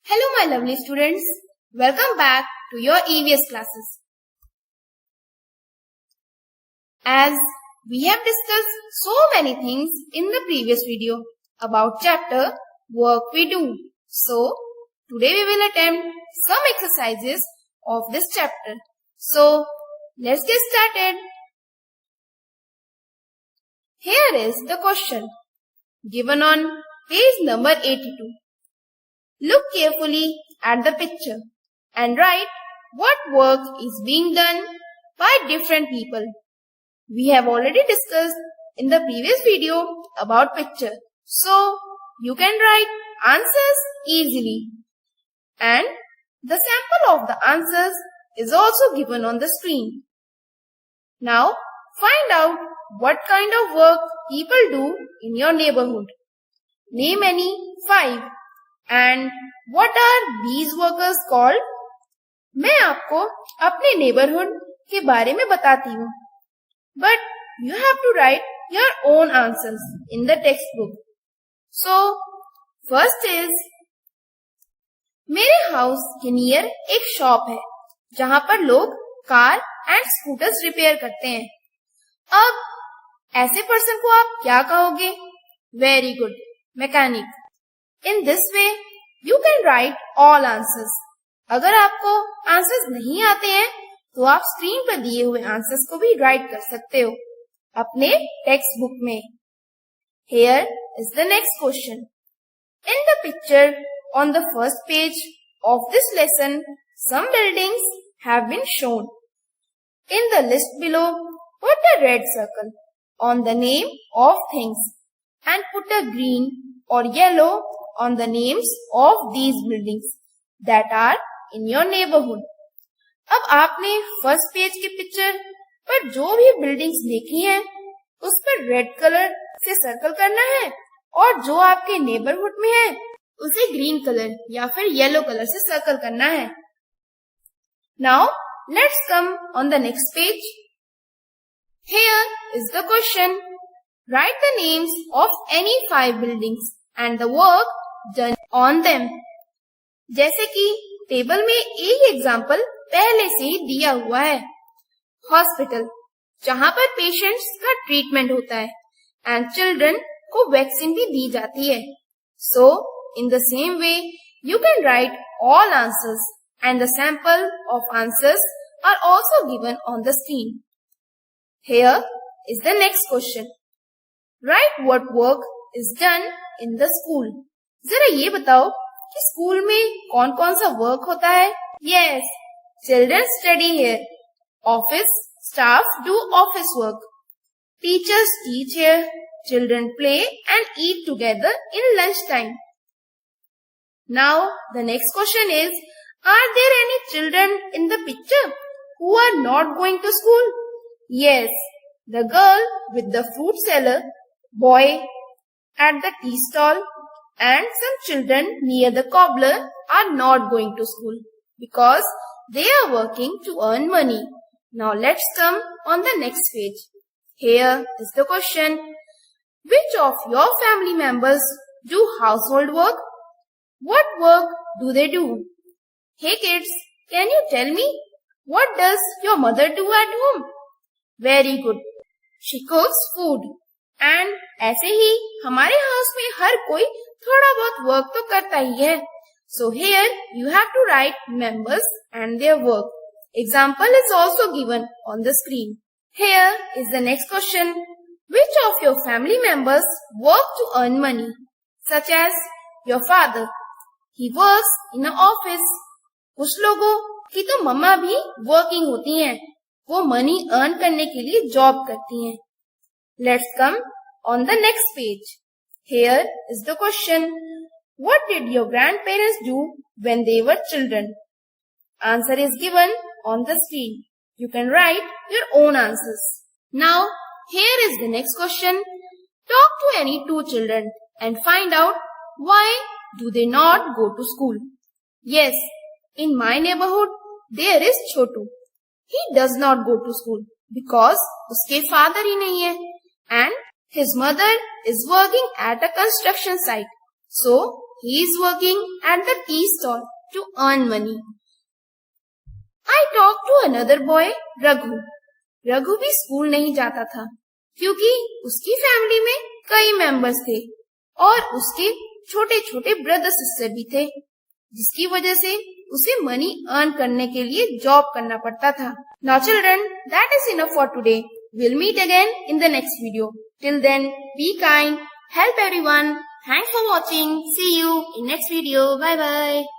Hello my lovely students, welcome back to your EVS classes. As we have discussed so many things in the previous video about chapter Work We Do. So today we will attempt some exercises of this chapter. So let's get started. Here is the question given on page number 82. Look carefully at the picture and write what work is being done by different people. We have already discussed in the previous video about picture. So you can write answers easily. And the sample of the answers is also given on the screen. Now find out what kind of work people do in your neighborhood. Name any 5. And what are these workers called? मैं आपको अपने neighborhood के बारे में बताती हूँ. But you have to write your own answers in the textbook. So, first is, मेरे house के near एक shop है, जहाँ पर लोग car and scooters repair करते हैं. अब ऐसे person को आप क्या कहोगे? Very good, mechanic. In this way, you can write all answers. अगर आपको आंसर्स नहीं आते हैं, तो आप स्क्रीन पर दिए हुए आंसर्स को भी राइट कर सकते हो अपने टेक्स्ट बुक में. Here is the next question. In the picture on the first page of this lesson, some buildings have been shown. In the list below, put a red circle on the name of things and put a green or yellow on the names of these buildings that are in your neighborhood. अब आपने first page के picture पर जो भी buildings देखी हैं, उस पर रेड कलर से सर्कल करना है और जो आपके नेबरहुड में है, उसे ग्रीन कलर या फिर येलो कलर से सर्कल करना है. Now let's come on the next page. Here is the question. Write the names of any 5 buildings and the work done on them. जैसे कि टेबल में एक एग्जाम्पल पहले से ही दिया हुआ है. हॉस्पिटल, जहाँ पर पेशेंट्स का ट्रीटमेंट होता है एंड चिल्ड्रन को वैक्सीन भी दी जाती है. So in the same way you can write all answers and the sample of answers are also given on the screen. Here is the next question. Right what work is done in the school. जरा ये बताओ कि school में कौन कौन सा work होता है. Yes, children study here. Office staff do office work. Teachers teach here. Children play and eat together in lunch time. Now the next question is, are there any children in the picture who are not going to school. Yes, the girl with the fruit seller, boy at the tea stall, and some children near the cobbler are not going to school because they are working to earn money. Now let's come on the next page. Here is the question. Which of your family members do household work? What work do they do? Hey kids, can you tell me, what does your mother do at home? Very good. She cooks food. And ऐसे ही हमारे house में हर कोई थोड़ा बहुत work तो करता ही है. So here you have to write members and their work. Example is also given on the screen. Here is the next question. Which of your family members work to earn money, such as your father, he works in a office. कुछ लोगों की तो मम्मा भी working होती हैं, वो money earn करने के लिए जॉब करती हैं. Let's come on the next page. Here is the question. What did your grandparents do when they were children? Answer is given on the screen. You can write your own answers. Now, here is the next question. Talk to any 2 children and find out why do they not go to school. Yes, in my neighborhood, there is Chotu. He does not go to school because उसके father ही नहीं है. And his mother is working at a construction site, so he is working at the tea stall to earn money. I talked to another boy, Raghu. Raghu भी school नहीं जाता था क्योंकि उसकी family में कई मेंबर्स थे और उसके छोटे छोटे ब्रदर सिस्टर भी थे, जिसकी वजह से उसे मनी अर्न करने के लिए जॉब करना पड़ता था. Now children, that is enough for today. We'll meet again in the next video. Till then, be kind, help everyone. Thanks for watching. See you in next video. Bye bye.